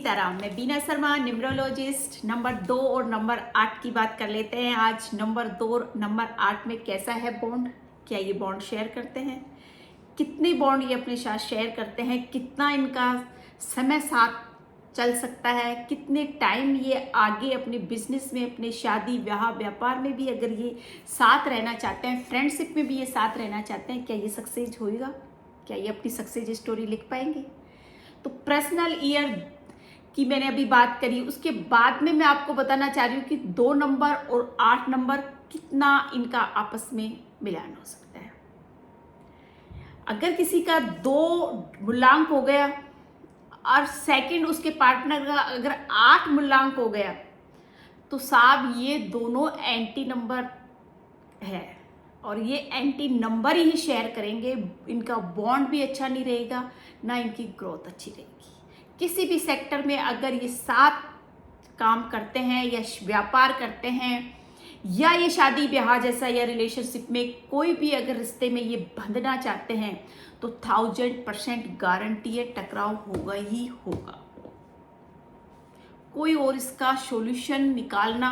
सीताराम, मैं बीना Sharma numerologist number 2 और number 8 की बात कर लेते हैं। आज नंबर 2 और नंबर 8 में कैसा है बॉन्ड, क्या ये बॉन्ड शेयर करते हैं, कितने बॉन्ड ये अपने साथ शेयर करते हैं, कितना इनका समय साथ चल सकता है, कितने टाइम ये आगे अपने बिजनेस में, अपने शादी ब्याह व्यापार में भी अगर ये साथ रहना चाहते हैं, फ्रेंडशिप में भी ये साथ रहना चाहते हैं, क्या ये सक्सेस होएगा, क्या ये अपनी सक्सेस स्टोरी लिख पाएंगे। तो पर्सनल ईयर की मैंने अभी बात करी, उसके बाद में मैं आपको बताना चाह रही हूँ कि 2 नंबर और 8 नंबर कितना इनका आपस में मिलान हो सकता है। अगर किसी का 2 मूलांक हो गया और सेकंड उसके पार्टनर का अगर 8 मूलांक हो गया तो साहब ये दोनों एंटी नंबर है और ये एंटी नंबर ही शेयर करेंगे। इनका बॉन्ड भी अच्छा नहीं रहेगा, ना इनकी ग्रोथ अच्छी रहेगी। किसी भी सेक्टर में अगर ये साथ काम करते हैं या व्यापार करते हैं या ये शादी ब्याह जैसा या रिलेशनशिप में कोई भी अगर रिश्ते में ये बंधना चाहते हैं तो 1000% गारंटी है टकराव होगा ही होगा। कोई और इसका सॉल्यूशन निकालना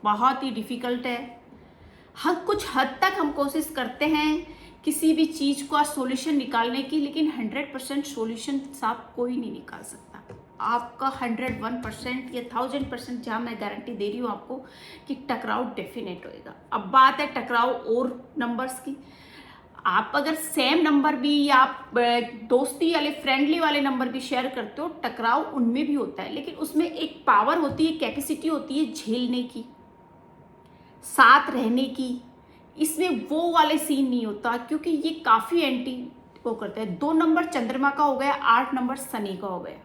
बहुत ही डिफिकल्ट है। हर कुछ हद तक हम कोशिश करते हैं किसी भी चीज़ का सॉल्यूशन निकालने की, लेकिन 100% सॉल्यूशन साफ कोई नहीं निकाल सकता। आपका 101% या 1000% जहाँ मैं गारंटी दे रही हूँ आपको कि टकराव डेफिनेट होएगा। अब बात है टकराव और नंबर्स की। आप अगर सेम नंबर भी या आप दोस्ती वाले फ्रेंडली वाले नंबर भी शेयर करते हो, टकराव उनमें भी होता है, लेकिन उसमें एक पावर होती है, कैपेसिटी होती है झेलने की, साथ रहने की। इसमें वो वाले सीन नहीं होता क्योंकि ये काफ़ी एंटी वो करते हैं। 2 नंबर चंद्रमा का हो गया, 8 नंबर शनि का हो गया।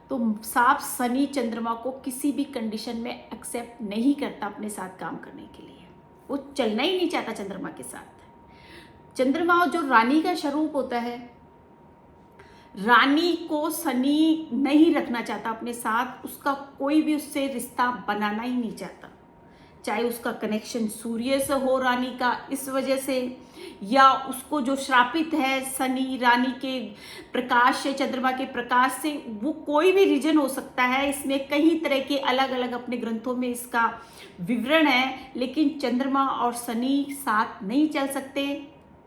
तो साफ शनि चंद्रमा को किसी भी कंडीशन में एक्सेप्ट नहीं करता अपने साथ काम करने के लिए। वो चलना ही नहीं चाहता चंद्रमा के साथ। चंद्रमा जो रानी का स्वरूप होता है, रानी को शनि नहीं रखना चाहता अपने साथ, उसका कोई भी उससे रिश्ता बनाना ही नहीं चाहता, चाहे उसका कनेक्शन सूर्य से हो रानी का इस वजह से, या उसको जो श्रापित है शनि रानी के प्रकाश से, चंद्रमा के प्रकाश से, वो कोई भी रीजन हो सकता है। इसमें कई तरह के अलग अलग अपने ग्रंथों में इसका विवरण है, लेकिन चंद्रमा और शनि साथ नहीं चल सकते,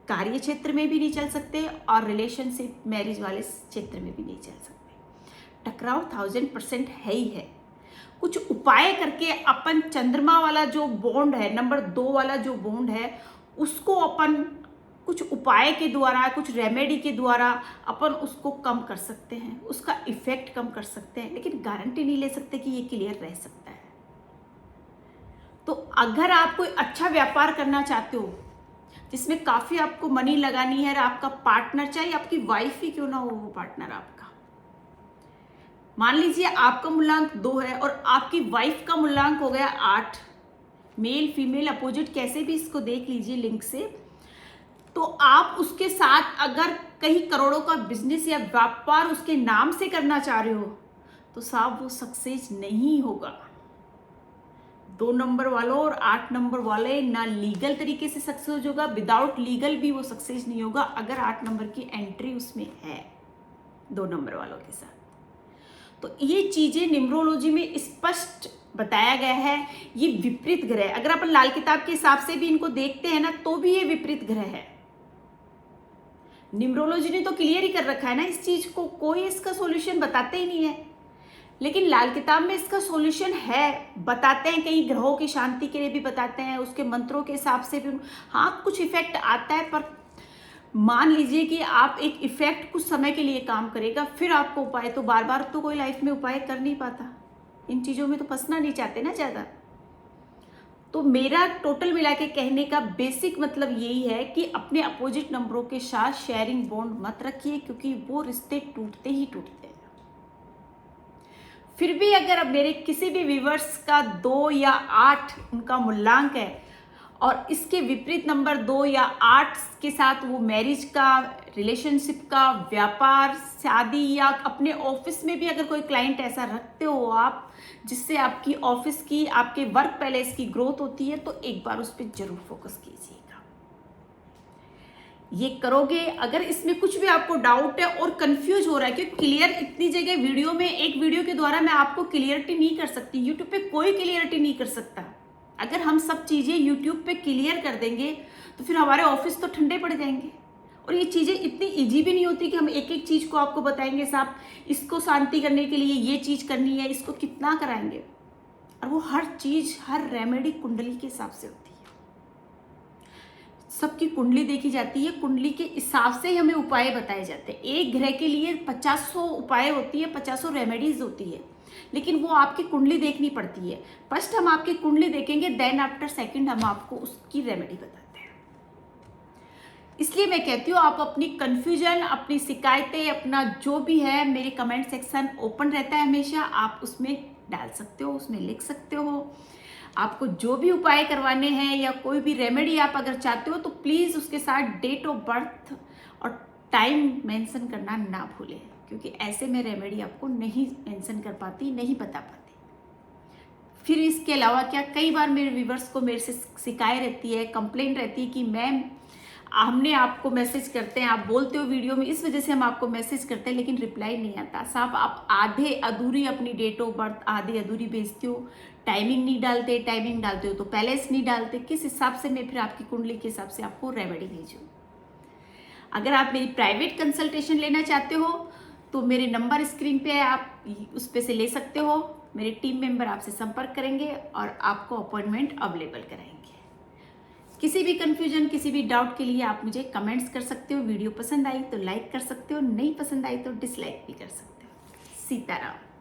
कार्य क्षेत्र में भी नहीं चल सकते और रिलेशनशिप मैरिज वाले क्षेत्र में भी नहीं चल सकते। टकराव 1000% है ही है। कुछ उपाय करके अपन चंद्रमा वाला जो बॉन्ड है, नंबर 2 वाला जो बॉन्ड है, उसको अपन कुछ उपाय के द्वारा, कुछ रेमेडी के द्वारा अपन उसको कम कर सकते हैं, उसका इफेक्ट कम कर सकते हैं, लेकिन गारंटी नहीं ले सकते कि ये क्लियर रह सकता है। तो अगर आप कोई अच्छा व्यापार करना चाहते हो जिसमें काफ़ी आपको मनी लगानी है और आपका पार्टनर, चाहे आपकी वाइफ ही क्यों ना हो, वो पार्टनर आपका, मान लीजिए आपका मूलांक 2 है और आपकी वाइफ का मूलांक हो गया 8, मेल फीमेल अपोजिट कैसे भी इसको देख लीजिए लिंक से, तो आप उसके साथ अगर कहीं करोड़ों का बिजनेस या व्यापार उसके नाम से करना चाह रहे हो तो साहब वो सक्सेस नहीं होगा। 2 नंबर वालों और 8 नंबर वाले ना लीगल तरीके से सक्सेस होगा, विदाउट लीगल भी वो सक्सेस नहीं होगा अगर 8 नंबर की एंट्री उसमें है 2 नंबर वालों के साथ। तो ये चीजें न्यूमरोलॉजी में स्पष्ट बताया गया है। ये विपरीत ग्रह, अगर अपन लाल किताब के हिसाब से भी इनको देखते हैं ना, तो भी ये विपरीत ग्रह है। न्यूमरोलॉजी ने तो क्लियर ही कर रखा है ना इस चीज को, कोई इसका सॉल्यूशन बताते ही नहीं है, लेकिन लाल किताब में इसका सॉल्यूशन है, बताते हैं। कई ग्रहों की शांति के लिए भी बताते हैं, उसके मंत्रों के हिसाब से भी हाँ कुछ इफेक्ट आता है, पर मान लीजिए कि आप एक इफेक्ट कुछ समय के लिए काम करेगा, फिर आपको उपाय, तो बार बार तो कोई लाइफ में उपाय कर नहीं पाता। इन चीज़ों में तो फंसना नहीं चाहते ना ज़्यादा। तो मेरा टोटल मिला के कहने का बेसिक मतलब यही है कि अपने अपोजिट नंबरों के साथ शेयरिंग बॉन्ड मत रखिए, क्योंकि वो रिश्ते टूटते ही टूटते हैं। फिर भी अगर अब मेरे किसी भी व्यूअर्स का 2 या 8 उनका मूलांक है और इसके विपरीत नंबर 2 या 8 के साथ वो मैरिज का, रिलेशनशिप का, व्यापार, शादी या अपने ऑफिस में भी अगर कोई क्लाइंट ऐसा रखते हो आप जिससे आपकी ऑफिस की, आपके वर्क प्लेस की ग्रोथ होती है, तो एक बार उस पर जरूर फोकस कीजिएगा। ये करोगे। अगर इसमें कुछ भी आपको डाउट है और कंफ्यूज हो रहा है, क्योंकि क्लियर इतनी जगह वीडियो में, एक वीडियो के द्वारा मैं आपको क्लियरिटी नहीं कर सकती, यूट्यूब पे कोई क्लियरिटी नहीं कर सकता। अगर हम सब चीज़ें यूट्यूब पे क्लियर कर देंगे तो फिर हमारे ऑफिस तो ठंडे पड़ जाएंगे। और ये चीज़ें इतनी ईजी भी नहीं होती कि हम एक एक चीज़ को आपको बताएंगे, साहब इसको शांति करने के लिए ये चीज़ करनी है, इसको कितना कराएंगे। और वो हर चीज़, हर रेमेडी कुंडली के हिसाब से होती है। सबकी कुंडली देखी जाती है, कुंडली के हिसाब से ही हमें उपाय बताए जाते हैं। एक ग्रह के लिए 50 उपाय होती है, 50 रेमेडीज होती है, लेकिन वो आपकी कुंडली देखनी पड़ती है। फर्स्ट हम आपकी कुंडली देखेंगे, देन आफ्टर सेकंड हम आपको उसकी रेमेडी बताते हैं। इसलिए मैं कहती हूँ आप अपनी कंफ्यूजन, अपनी शिकायतें, अपना जो भी है, मेरे कमेंट सेक्शन ओपन रहता है हमेशा, आप उसमें डाल सकते हो, उसमें लिख सकते हो। आपको जो भी उपाय करवाने हैं या कोई भी रेमेडी आप अगर चाहते हो तो प्लीज़ उसके साथ डेट ऑफ बर्थ और टाइम मेंशन करना ना भूलें, क्योंकि ऐसे में रेमेडी आपको नहीं मेंशन कर पाती, नहीं बता पाती। फिर इसके अलावा क्या, कई बार मेरे व्यूवर्स को मेरे से शिकायत रहती है, कंप्लेंट रहती है कि मैम हमने आपको मैसेज करते हैं, आप बोलते हो वीडियो में, इस वजह से हम आपको मैसेज करते हैं लेकिन रिप्लाई नहीं आता। साहब आप आधे अधूरी अपनी डेट ऑफ बर्थ आधे अधूरी भेजते हो, टाइमिंग नहीं डालते, टाइमिंग डालते हो तो पैलेस नहीं डालते। किस हिसाब से मैं फिर आपकी कुंडली के हिसाब से आपको रेमेडी भेजूँ? अगर आप मेरी प्राइवेट कंसल्टेशन लेना चाहते हो तो मेरे नंबर स्क्रीन पे है, आप उस पे से ले सकते हो। मेरे टीम मेंबर आपसे संपर्क करेंगे और आपको अपॉइंटमेंट अवेलेबल कराएंगे। किसी भी कंफ्यूजन, किसी भी डाउट के लिए आप मुझे कमेंट्स कर सकते हो। वीडियो पसंद आई तो लाइक कर सकते हो, नहीं पसंद आई तो डिसलाइक भी कर सकते हो। सीताराम।